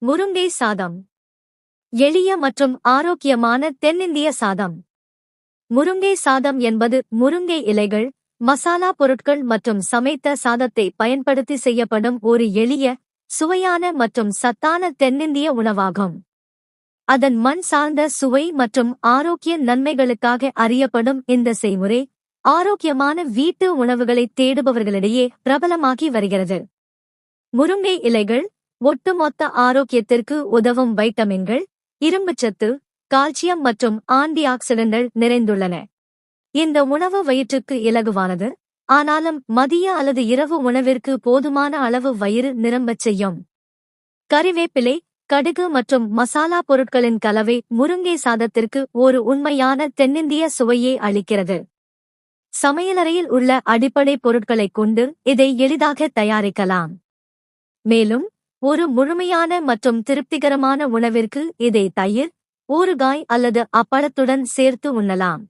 முருங்கை சாதம். எளிய மற்றும் ஆரோக்கியமான தென்னிந்திய சாதம். முருங்கை சாதம் என்பது முருங்கை இலைகள், மசாலா பொருட்கள் மற்றும் சமைத்த சாதத்தை பயன்படுத்தி செய்யப்படும் ஒரு எளிய, சுவையான மற்றும் சத்தான தென்னிந்திய உணவாகும். அதன் மண் சார்ந்த சுவை மற்றும் ஆரோக்கிய நன்மைகளுக்காக அறியப்படும் இந்த செய்முறை, ஆரோக்கியமான வீட்டு உணவுகளை தேடுபவர்களிடையே பிரபலமாகி வருகிறது. முருங்கை இலைகள் ஒட்டுமொத்த ஆரோக்கியத்திற்கு உதவும் வைட்டமின்கள், இரும்புச்சத்து, கால்சியம் மற்றும் ஆன்டி ஆக்சிடென்ட்கள் நிறைந்துள்ளன. இந்த உணவு வயிற்றுக்கு இலகுவானது, ஆனாலும் மதிய அல்லது இரவு உணவிற்கு போதுமான அளவு வயிறு நிரம்பச் செய்யும். கறிவேப்பிலை, கடுகு மற்றும் மசாலா பொருட்களின் கலவை முருங்கை சாதத்திற்கு ஒரு உண்மையான தென்னிந்திய சுவையை அளிக்கிறது. சமையலறையில் உள்ள அடிப்படை பொருட்களைக் கொண்டு இதை எளிதாக தயாரிக்கலாம். மேலும் ஒரு முழுமையான மற்றும் திருப்திகரமான உணவிற்கு இதை தயிர், ஊறுகாய் அல்லது அப்பளத்துடன் சேர்த்து உண்ணலாம்.